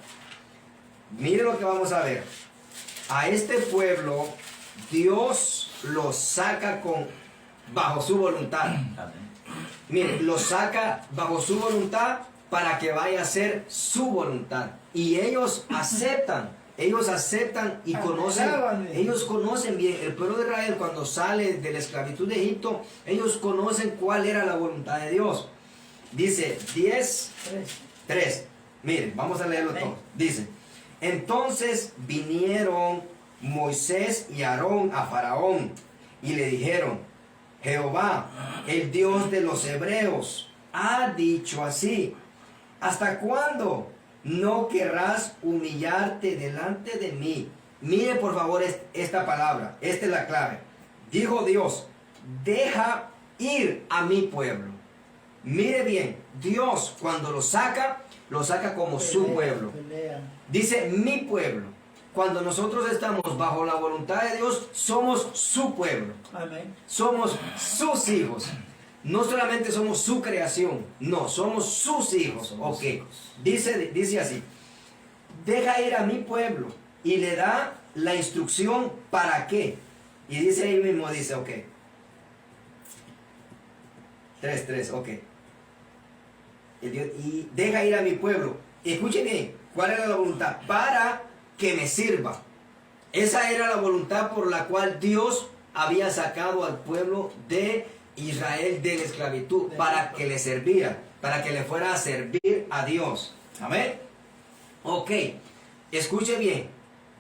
Mire lo que vamos a ver. A este pueblo, Dios lo saca bajo su voluntad. Mire, lo saca bajo su voluntad para que vaya a ser su voluntad. Y ellos aceptan y ellos conocen bien. El pueblo de Israel, cuando sale de la esclavitud de Egipto, ellos conocen cuál era la voluntad de Dios. Dice 10:3. Miren, vamos a leerlo todo. Dice, entonces vinieron Moisés y Aarón a Faraón y le dijeron, Jehová, el Dios de los hebreos, ha dicho así, ¿hasta cuándo no querrás humillarte delante de mí? Mire por favor esta palabra, esta es la clave. Dijo Dios, deja ir a mi pueblo. Mire bien, Dios cuando lo saca como su pueblo. Dice mi pueblo. Cuando nosotros estamos bajo la voluntad de Dios, somos su pueblo. Amén. Somos sus hijos. No solamente somos su creación, no, somos sus hijos. Ok, dice así, deja ir a mi pueblo y le da la instrucción para qué. Y dice ahí mismo, dice, ok. 3:3, ok. Y deja ir a mi pueblo. Escuchen bien, ¿cuál era la voluntad? Para que me sirva. Esa era la voluntad por la cual Dios había sacado al pueblo de Israel de la esclavitud, para que le serviera, para que le fuera a servir a Dios. Amén. Ok, escuche bien.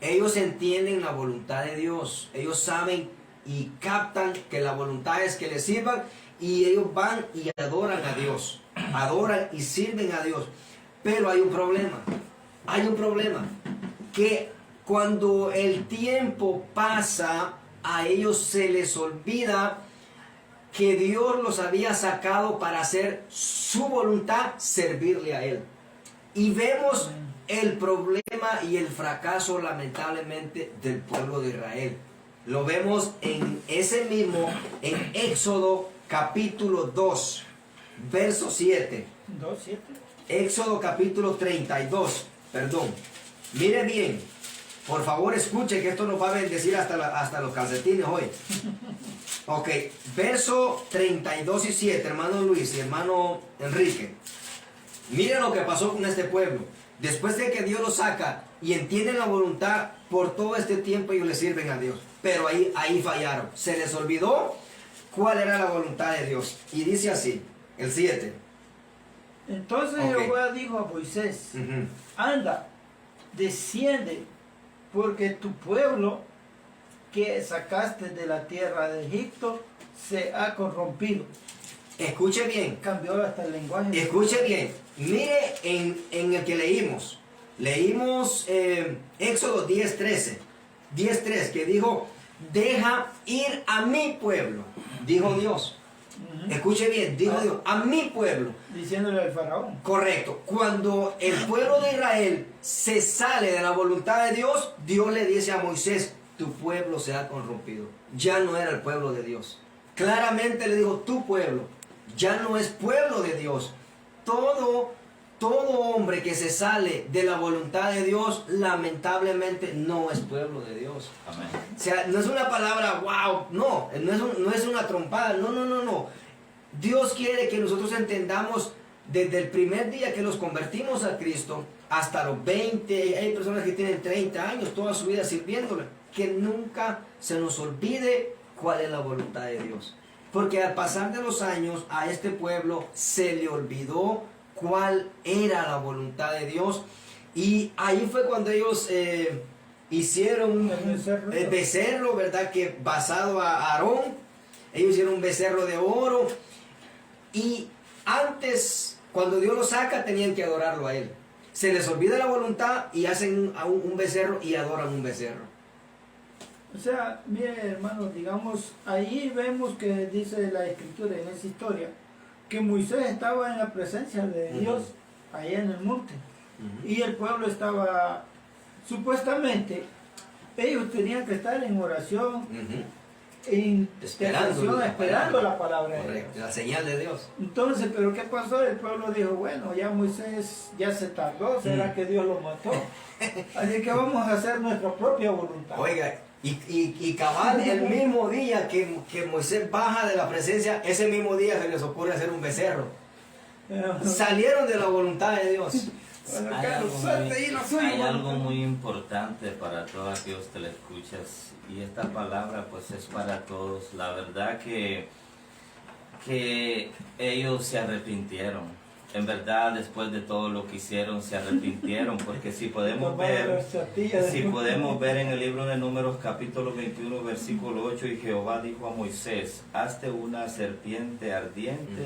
ellos entienden la voluntad de Dios. Ellos saben y captan que la voluntad es que les sirvan, y ellos van y adoran a Dios. Adoran y sirven a Dios. Pero hay un problema. Hay un problema. Que cuando el tiempo pasa, a ellos se les olvida que Dios los había sacado para hacer su voluntad, servirle a Él. Y vemos el problema y el fracaso, lamentablemente, del pueblo de Israel. Lo vemos en ese mismo, en Éxodo capítulo 2, verso 7. 2:7. Éxodo capítulo 32, perdón. Mire bien, por favor escuche que esto nos va a bendecir hasta los calcetines hoy. Ok, verso 32 y 7, hermano Luis y hermano Enrique. Miren lo que pasó con este pueblo. Después de que Dios los saca y entienden la voluntad, por todo este tiempo ellos le sirven a Dios. Pero ahí fallaron. Se les olvidó cuál era la voluntad de Dios. Y dice así, el 7. Entonces Jehová dijo a Moisés, anda, desciende, porque tu pueblo que sacaste de la tierra de Egipto se ha corrompido. Escuche bien. Cambió hasta el lenguaje. Escuche bien. Mire en el que leímos. Leímos Éxodo 10:13. 10:3 que dijo, deja ir a mi pueblo. Dijo Dios. Escuche bien, dijo Dios, a mi pueblo. Diciéndole al faraón. Correcto. Cuando el pueblo de Israel se sale de la voluntad de Dios, Dios le dice a Moisés, tu pueblo se ha corrompido. Ya no era el pueblo de Dios. Claramente le dijo, tu pueblo ya no es pueblo de Dios. Todo hombre que se sale de la voluntad de Dios, lamentablemente no es pueblo de Dios. Amén. O sea, no es una palabra, wow, no es una trompada, no. Dios quiere que nosotros entendamos desde el primer día que nos convertimos a Cristo hasta los 20, hay personas que tienen 30 años, toda su vida sirviéndole, que nunca se nos olvide cuál es la voluntad de Dios. Porque al pasar de los años a este pueblo se le olvidó cuál era la voluntad de Dios. Y ahí fue cuando ellos hicieron el becerro, ¿verdad? Que basado a Aarón, ellos hicieron un becerro de oro. Y antes, cuando Dios lo saca, tenían que adorarlo a Él. Se les olvida la voluntad y hacen un becerro y adoran un becerro. O sea, mire hermanos, digamos, ahí vemos que dice la escritura en esa historia, que Moisés estaba en la presencia de Dios, allá en el monte, y el pueblo estaba, supuestamente, ellos tenían que estar en oración, esperando la palabra de Dios. La señal de Dios. Entonces, ¿pero qué pasó? El pueblo dijo, bueno, ya Moisés ya se tardó, ¿será que Dios lo mató? Así que vamos a hacer nuestra propia voluntad. Oiga, y cabal el mismo día que Moisés baja de la presencia, ese mismo día se les ocurre hacer un becerro. Salieron de la voluntad de Dios. Bueno, Hay algo muy importante para todos aquellos telescuchas, y esta palabra pues es para todos. La verdad que ellos se arrepintieron. En verdad, después de todo lo que hicieron, se arrepintieron, porque si podemos ver en el libro de Números capítulo 21 versículo 8, y Jehová dijo a Moisés, hazte una serpiente ardiente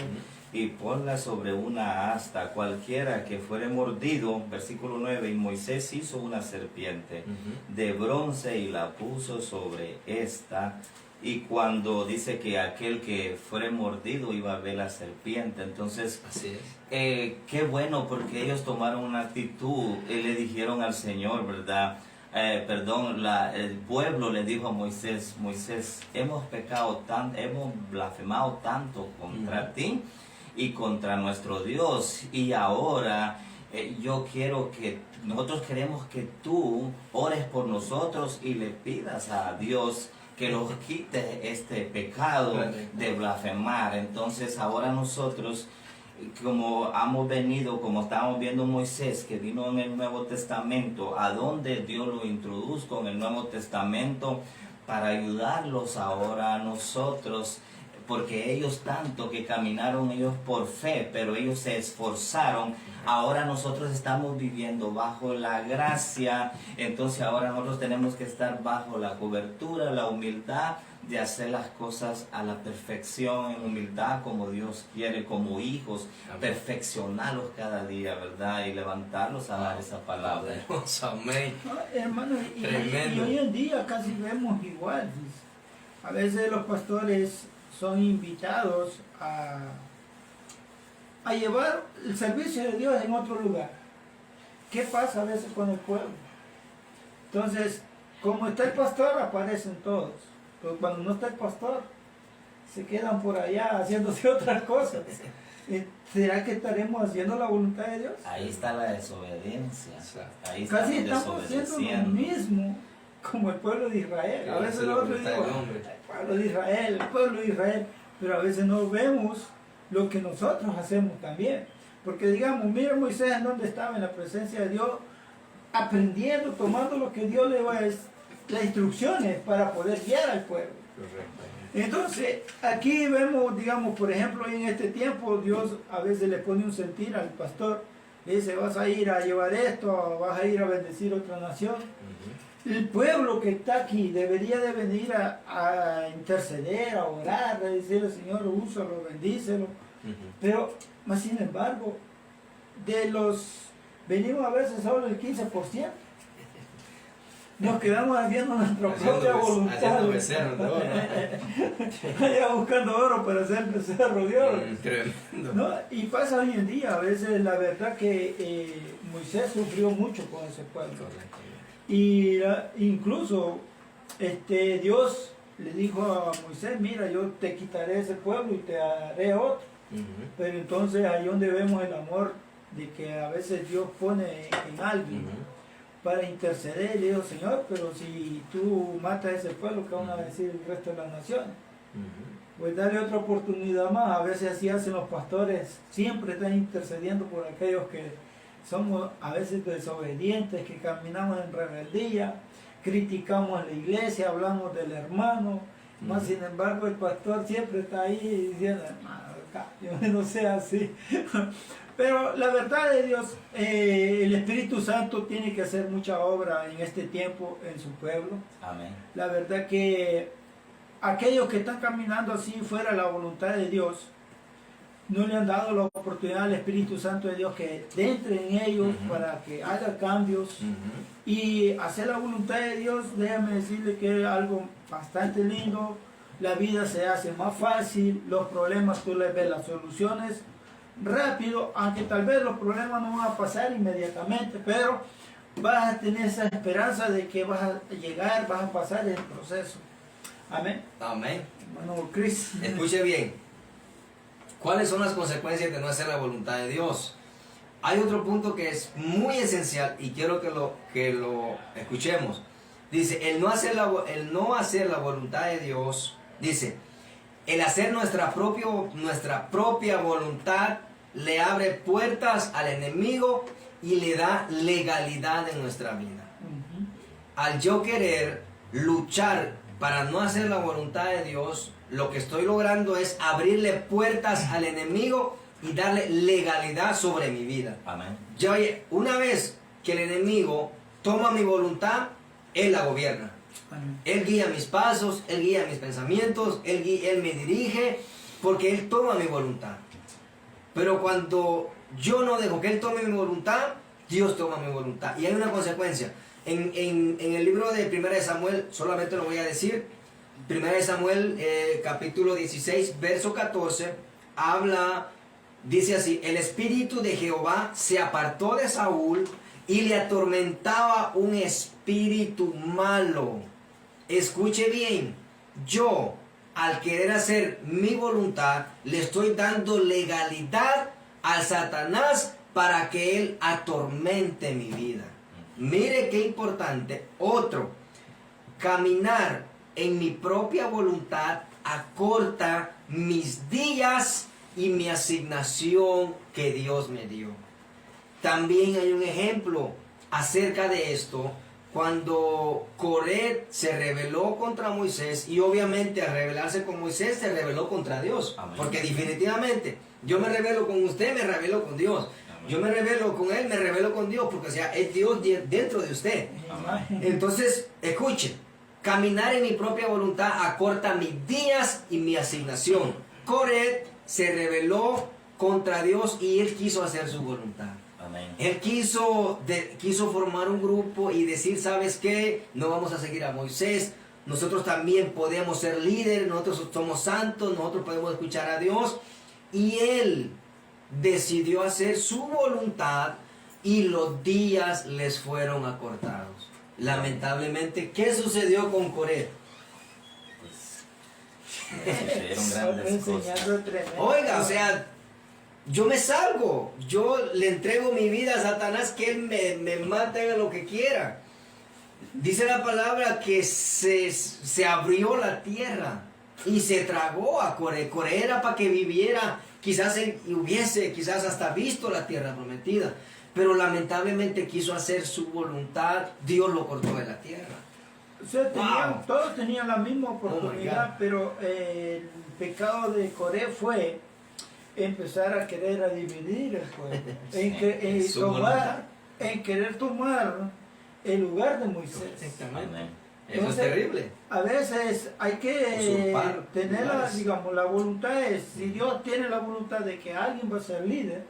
y ponla sobre una asta, cualquiera que fuere mordido, versículo 9, y Moisés hizo una serpiente de bronce y la puso sobre esta, y cuando dice que aquel que fuere mordido iba a ver la serpiente, entonces así es. Qué bueno, porque ellos tomaron una actitud y le dijeron al Señor, ¿verdad? El pueblo le dijo a Moisés, Moisés, hemos pecado tanto, hemos blasfemado tanto contra ti y contra nuestro Dios, y ahora nosotros queremos que tú ores por nosotros y le pidas a Dios que nos quite este pecado de blasfemar. Entonces ahora nosotros, como estamos viendo Moisés, que vino en el Nuevo Testamento, a donde Dios lo introdujo en el Nuevo Testamento, para ayudarlos ahora a nosotros, porque ellos tanto que caminaron ellos por fe, pero ellos se esforzaron. Ahora nosotros estamos viviendo bajo la gracia, entonces ahora nosotros tenemos que estar bajo la cobertura, la humildad de hacer las cosas a la perfección, en humildad como Dios quiere, como hijos, perfeccionarlos cada día, ¿verdad? Y levantarlos a dar esa palabra. Amén. Hermano, y Tremendo. hoy en día casi vemos igual. A veces los pastores son invitados a llevar el servicio de Dios en otro lugar. ¿Qué pasa a veces con el pueblo? Entonces, como está el pastor, aparecen todos. Pero cuando no está el pastor, se quedan por allá haciéndose otras cosas. ¿Será que estaremos haciendo la voluntad de Dios? Ahí está la desobediencia. Ahí Casi estamos estamos haciendo lo desobedeciendo. mismo como el pueblo de Israel. A veces nosotros digo, el pueblo de Israel, el pueblo de Israel, pero a veces no vemos lo que nosotros hacemos también. Porque digamos, mira Moisés en donde estaba en la presencia de Dios, aprendiendo, tomando lo que Dios le va a decir, las instrucciones para poder guiar al pueblo. Correcto. Entonces, aquí vemos, digamos, por ejemplo, en este tiempo, Dios a veces le pone un sentir al pastor, le dice, vas a ir a llevar esto, vas a ir a bendecir otra nación. El pueblo que está aquí debería de venir a interceder, a orar, a decirle, Señor, úsalo, bendícelo. Pero, más sin embargo, venimos a veces solo el 15%. Nos quedamos haciendo nuestra propia voluntad. Haciendo becerros de oro. Allá buscando oro para hacer becerro de oro. Tremendo. ¿No? Y pasa hoy en día, a veces la verdad que Moisés sufrió mucho con ese pueblo. Correcto. Y incluso Dios le dijo a Moisés, mira, yo te quitaré ese pueblo y te haré otro. Pero entonces ahí donde vemos el amor de que a veces Dios pone en alguien para interceder. Y le digo, Señor, pero si tú matas a ese pueblo, ¿qué van a decir el resto de las naciones? Pues darle otra oportunidad más. A veces así hacen los pastores, siempre están intercediendo por aquellos que somos a veces desobedientes, que caminamos en rebeldía, criticamos a la iglesia, hablamos del hermano, más sin embargo el pastor siempre está ahí diciendo, hermano, yo no sé así. Pero la verdad de Dios, el Espíritu Santo tiene que hacer mucha obra en este tiempo en su pueblo. Amén. La verdad que aquellos que están caminando así fuera de la voluntad de Dios, no le han dado la oportunidad al Espíritu Santo de Dios que entre en ellos para que haga cambios y hacer la voluntad de Dios. Déjame decirle que es algo bastante lindo. La vida se hace más fácil, los problemas tú les ves las soluciones rápido, aunque tal vez los problemas no van a pasar inmediatamente, pero vas a tener esa esperanza de que vas a llegar, vas a pasar el proceso. Amén. Amén. Hermano Chris. Escuche bien. ¿Cuáles son las consecuencias de no hacer la voluntad de Dios? Hay otro punto que es muy esencial y quiero que lo escuchemos. Dice, el no hacer la voluntad de Dios, dice, el hacer nuestra propia voluntad le abre puertas al enemigo y le da legalidad en nuestra vida. Al yo querer luchar para no hacer la voluntad de Dios, lo que estoy logrando es abrirle puertas al enemigo y darle legalidad sobre mi vida. Amén. Ya oye, una vez que el enemigo toma mi voluntad, él la gobierna. Amén. Él guía mis pasos, él guía mis pensamientos, él me dirige, porque él toma mi voluntad. Pero cuando yo no dejo que él tome mi voluntad, Dios toma mi voluntad. Y hay una consecuencia. En el libro de 1 de Samuel, solamente lo voy a decir, 1 de Samuel capítulo 16, verso 14, dice así, el espíritu de Jehová se apartó de Saúl y le atormentaba un espíritu malo. Escuche bien, yo al querer hacer mi voluntad le estoy dando legalidad al Satanás para que él atormente mi vida. Mire qué importante. Otro, caminar en mi propia voluntad acorta mis días y mi asignación que Dios me dio. También hay un ejemplo acerca de esto cuando Coré se rebeló contra Moisés, y obviamente al rebelarse con Moisés se rebeló contra Dios. Amén. Porque definitivamente yo me rebelo con usted, me rebelo con Dios. Amén. Yo me rebelo con él, me rebelo con Dios, porque o sea, es Dios dentro de usted. Amén. Entonces, escuche, caminar en mi propia voluntad acorta mis días y mi asignación. Coré se rebeló contra Dios y él quiso hacer su voluntad. Amén. Él quiso formar un grupo y decir, ¿sabes qué? No vamos a seguir a Moisés. Nosotros también podemos ser líderes, nosotros somos santos, nosotros podemos escuchar a Dios. Y él decidió hacer su voluntad y los días les fueron acortados. Lamentablemente, ¿qué sucedió con Coré? Pues sucedieron grandes cosas. Enseñando tremendo. Oiga, o sea, yo me salgo, yo le entrego mi vida a Satanás, que él me mate, haga lo que quiera. Dice la palabra que se abrió la tierra y se tragó a Coré. Coré era para que viviera, quizás él hubiese, quizás hasta visto la tierra prometida, pero lamentablemente quiso hacer su voluntad, Dios lo cortó de la tierra. O sea, Wow. todos tenían la misma Oh my oportunidad, God. pero el pecado de Coré fue empezar a querer a dividir el pueblo, Su voluntad. en querer tomar el lugar de Moisés. Amén. Eso Entonces, es terrible. A veces hay que Usurpar tener lugares. digamos, la voluntad es, si Dios tiene la voluntad de que alguien va a ser líder,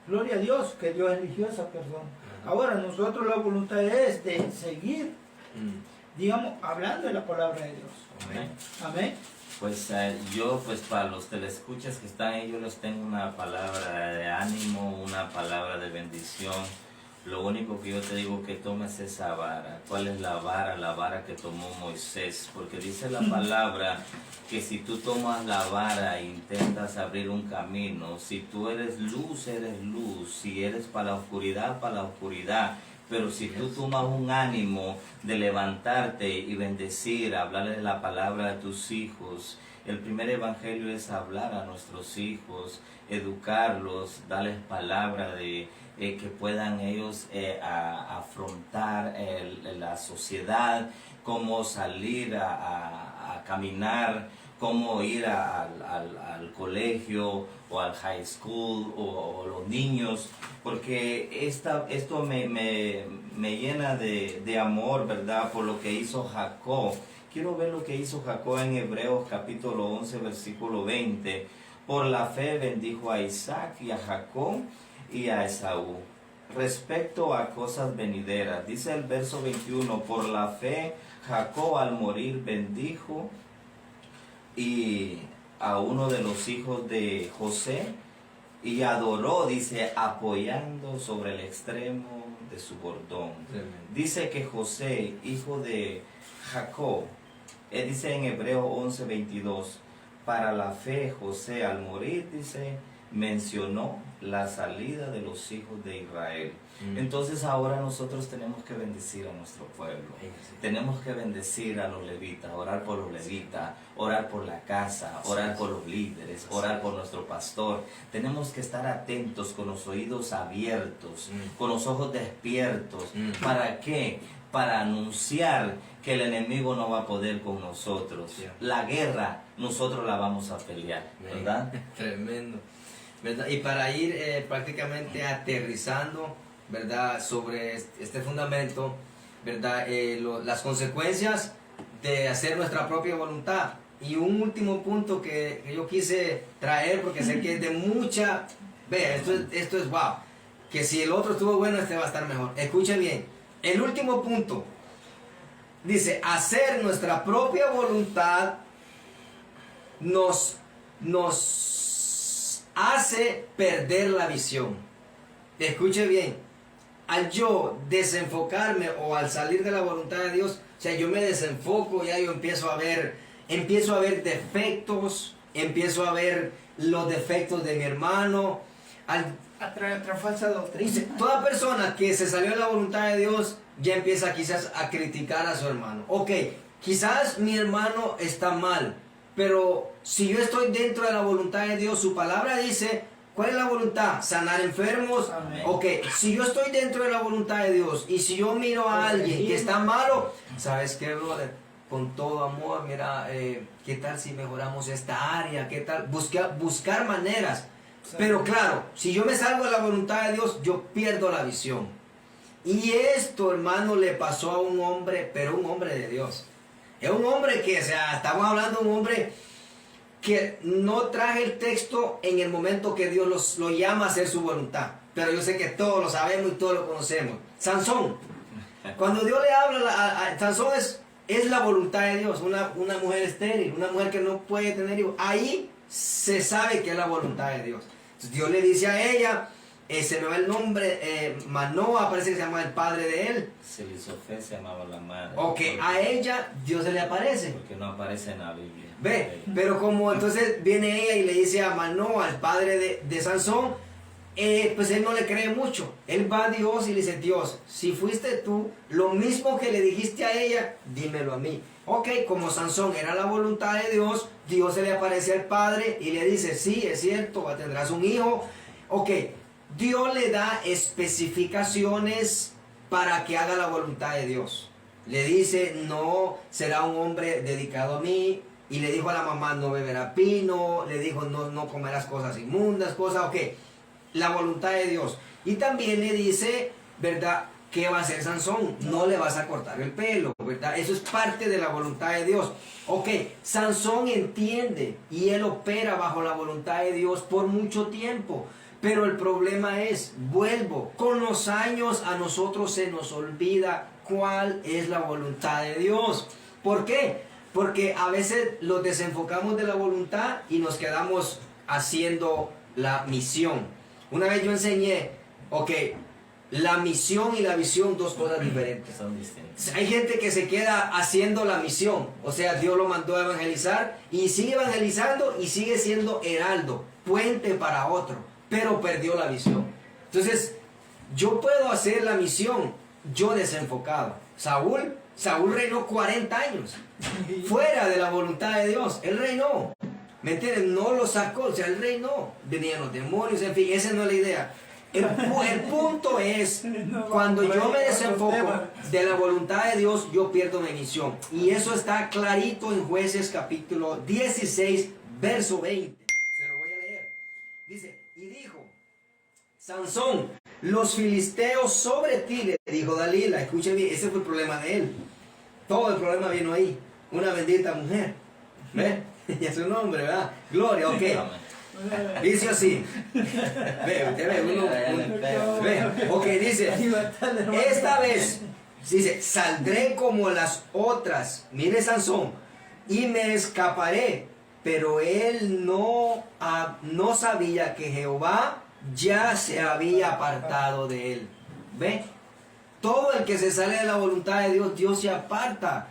gloria a Dios que Dios eligió a esa persona. Ajá. Ahora nosotros la voluntad es de seguir, Mm. digamos, hablando de la palabra de Dios. Amén. Amén. Pues yo, pues para los telescuchas que están ahí, yo les tengo una palabra de ánimo, una palabra de bendición. Lo único que yo te digo que tomes esa vara. ¿Cuál es la vara? La vara que tomó Moisés. Porque dice la palabra que si tú tomas la vara e intentas abrir un camino, si tú eres luz, eres luz. Si eres para la oscuridad, para la oscuridad. Pero si tú tomas un ánimo de levantarte y bendecir, hablarles la palabra a tus hijos, el primer evangelio es hablar a nuestros hijos, educarlos, darles palabra de que puedan ellos afrontar la sociedad, cómo salir a caminar, cómo ir al colegio o al high school o los niños, porque esto me llena de amor, ¿verdad? Por lo que hizo Jacob. Quiero ver lo que hizo Jacob en Hebreos capítulo 11, versículo 20. Por la fe bendijo a Isaac y a Jacob y a Esaú. Respecto a cosas venideras, dice el verso 21, por la fe Jacob al morir bendijo y a uno de los hijos de José y adoró, dice, apoyando sobre el extremo de su bordón. Tremendo. Dice que José, hijo de Jacob, dice en Hebreos 11:22, para la fe José al morir, dice, mencionó la salida de los hijos de Israel. Entonces ahora nosotros tenemos que bendecir a nuestro pueblo. Tenemos que bendecir a los levitas, orar por los levitas, orar por la casa, orar por los líderes, orar por nuestro pastor. Tenemos que estar atentos con los oídos abiertos, con los ojos despiertos. ¿Para qué? Para anunciar que el enemigo no va a poder con nosotros. La guerra nosotros la vamos a pelear, ¿verdad? Tremendo. ¿Verdad? Y para ir prácticamente aterrizando, ¿verdad? Sobre este fundamento, ¿verdad? Las consecuencias de hacer nuestra propia voluntad. Y un último punto que yo quise traer, porque sé que es de mucha... Ve, esto es wow. Que si el otro estuvo bueno, este va a estar mejor. Escuche bien. El último punto dice, hacer nuestra propia voluntad nos hace perder la visión. Escuche bien, al yo desenfocarme o al salir de la voluntad de Dios, o sea, yo me desenfoco, ya yo empiezo a ver defectos, empiezo a ver los defectos de mi hermano. Atrae otra falsa doctrina. Dice, toda persona que se salió de la voluntad de Dios ya empieza quizás a criticar a su hermano. Ok, quizás mi hermano está mal, pero si yo estoy dentro de la voluntad de Dios, su palabra dice ¿Cuál es la voluntad? Sanar enfermos. Amén. Ok, si yo estoy dentro de la voluntad de Dios y si yo miro a alguien que está malo, ¿sabes qué, brother? Con todo amor, mira, ¿qué tal si mejoramos esta área? ¿Qué tal? Buscar maneras. Pero claro, si yo me salgo de la voluntad de Dios, yo pierdo la visión. Y esto, hermano, le pasó a un hombre, pero un hombre de Dios. Es un hombre que, o sea, estamos hablando de un hombre que no traje el texto en el momento que Dios lo llama a hacer su voluntad. Pero yo sé que todos lo sabemos y todos lo conocemos. Sansón. Cuando Dios le habla a Sansón es la voluntad de Dios. Una mujer estéril, una mujer que no puede tener hijos. Ahí se sabe que es la voluntad de Dios. Entonces Dios le dice a ella, se me va el nombre, Manoa, parece que se llama el padre de él. Selisofé se llamaba la madre. Ok, a ella Dios se le aparece. Porque no aparece en la Biblia. Ve, pero como entonces viene ella y le dice a Manoa, el padre de Sansón, pues él no le cree mucho. Él va a Dios y le dice, Dios, si fuiste tú, lo mismo que le dijiste a ella, dímelo a mí. Ok, como Sansón era la voluntad de Dios, Dios se le aparece al padre y le dice, sí, es cierto, tendrás un hijo. Ok, Dios le da especificaciones para que haga la voluntad de Dios. Le dice, no, será un hombre dedicado a mí. Y le dijo a la mamá, no beberá vino. Le dijo, no comerás cosas inmundas, cosas, ok. La voluntad de Dios. Y también le dice, ¿verdad? ¿Qué va a hacer Sansón? No le vas a cortar el pelo, ¿verdad? Eso es parte de la voluntad de Dios. Ok, Sansón entiende y él opera bajo la voluntad de Dios por mucho tiempo. Pero el problema es, vuelvo, con los años a nosotros se nos olvida cuál es la voluntad de Dios. ¿Por qué? Porque a veces los desenfocamos de la voluntad y nos quedamos haciendo la misión. Una vez yo enseñé, ok, la misión y la visión, dos cosas diferentes. Son distintos. Hay gente que se queda haciendo la misión, o sea, Dios lo mandó a evangelizar y sigue evangelizando y sigue siendo heraldo, puente para otro, pero perdió la visión. Entonces, yo puedo hacer la misión, yo desenfocado. Saúl reinó 40 años, fuera de la voluntad de Dios, él reinó. ¿Me entiendes? No lo sacó, o sea, él reinó. Venían los demonios, en fin, esa no es la idea. El punto es, cuando yo me desenfoco de la voluntad de Dios, yo pierdo mi misión. Y eso está clarito en Jueces capítulo 16, verso 20. Se lo voy a leer. Dice, y dijo, Sansón, los filisteos sobre ti, le dijo Dalila. Escuche bien, ese fue el problema de él. Todo el problema vino ahí. Una bendita mujer. ¿Ves? Ya es su nombre, ¿verdad? Gloria, ok. Dice así. Ve, usted ve, ok, dice, esta vez, dice, saldré como las otras, mire Sansón, y me escaparé, pero él no sabía que Jehová ya se había apartado de él. ¿Ve? Todo el que se sale de la voluntad de Dios, Dios se aparta.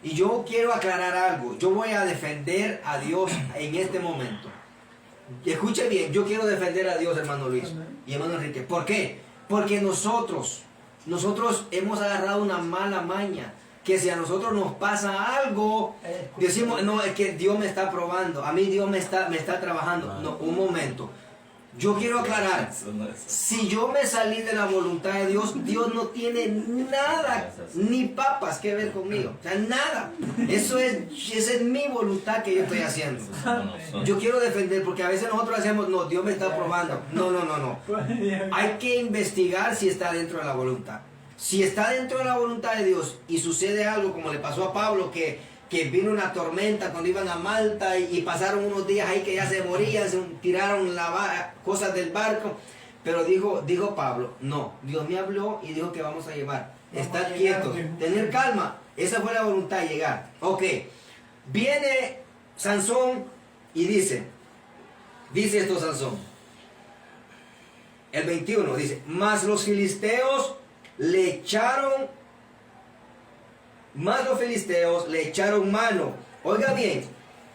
Y yo quiero aclarar algo, yo voy a defender a Dios en este momento. Y escuche bien, yo quiero defender a Dios, hermano Luis y hermano Enrique. ¿Por qué? Porque nosotros hemos agarrado una mala maña. Que si a nosotros nos pasa algo, decimos, no, es que Dios me está probando, a mí Dios me está trabajando. No, un momento. Yo quiero aclarar, si yo me salí de la voluntad de Dios, Dios no tiene nada, ni papas que ver conmigo. O sea, nada. Esa es mi voluntad que yo estoy haciendo. Yo quiero defender, porque a veces nosotros hacemos, no, Dios me está probando. No. Hay que investigar si está dentro de la voluntad. Si está dentro de la voluntad de Dios y sucede algo como le pasó a Pablo, que vino una tormenta cuando iban a Malta y pasaron unos días ahí que ya se morían, se tiraron cosas del barco, pero dijo Pablo, no, Dios me habló y dijo que vamos a llevar, estar quietos, tener calma, esa fue la voluntad, llegar. Ok, viene Sansón y dice esto Sansón, el 21 dice, mas los filisteos le echaron mano, oiga bien,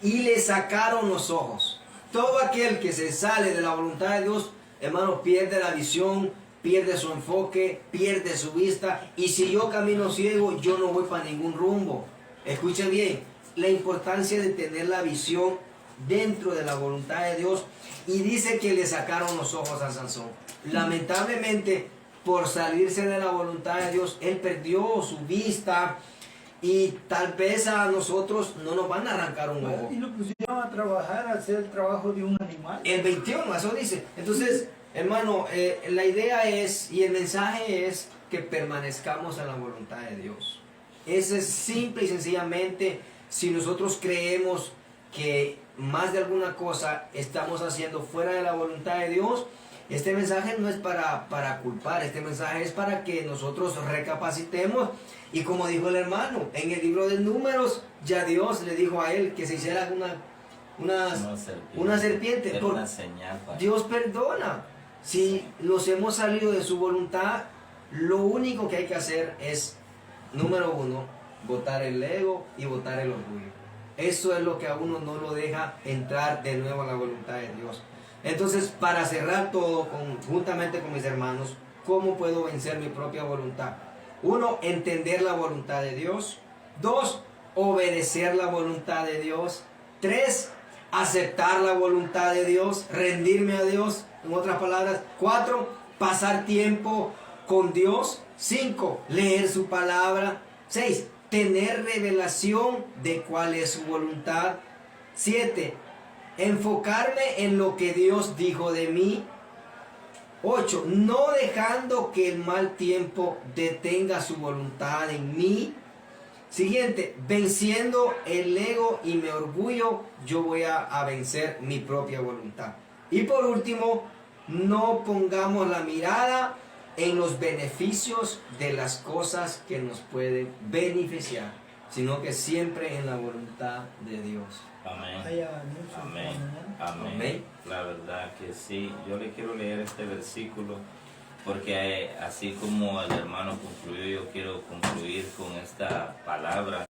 y le sacaron los ojos. Todo aquel que se sale de la voluntad de Dios, hermano, pierde la visión, pierde su enfoque, pierde su vista. Y si yo camino ciego, yo no voy para ningún rumbo. Escuchen bien, la importancia de tener la visión dentro de la voluntad de Dios, y dice que le sacaron los ojos a Sansón. Lamentablemente, por salirse de la voluntad de Dios, él perdió su vista, y tal vez a nosotros no nos van a arrancar un ojo. Y lo pusieron a trabajar, a hacer el trabajo de un animal. El 21, eso dice. Entonces, hermano, la idea es, y el mensaje es, que permanezcamos en la voluntad de Dios. Ese es simple y sencillamente, si nosotros creemos que más de alguna cosa estamos haciendo fuera de la voluntad de Dios, este mensaje no es para culpar, este mensaje es para que nosotros recapacitemos. Y como dijo el hermano, en el libro de Números, ya Dios le dijo a él que se hiciera una serpiente. Era una señal para Dios perdona. Si nos hemos salido de su voluntad, lo único que hay que hacer es, número uno, botar el ego y botar el orgullo. Eso es lo que a uno no lo deja entrar de nuevo a la voluntad de Dios. Entonces, para cerrar todo, juntamente con mis hermanos, ¿cómo puedo vencer mi propia voluntad? 1, entender la voluntad de Dios. 2, obedecer la voluntad de Dios. 3, aceptar la voluntad de Dios, rendirme a Dios, en otras palabras. 4, pasar tiempo con Dios. 5, leer su palabra. 6, tener revelación de cuál es su voluntad. 7, enfocarme en lo que Dios dijo de mí. 8, no dejando que el mal tiempo detenga su voluntad en mí. Siguiente, venciendo el ego y mi orgullo, yo voy a vencer mi propia voluntad. Y por último, no pongamos la mirada en los beneficios de las cosas que nos pueden beneficiar, sino que siempre en la voluntad de Dios. Amén. Haya mucho Amén. fenomenal. Amén. La verdad que sí. Yo le quiero leer este versículo porque así como el hermano concluyó, yo quiero concluir con esta palabra.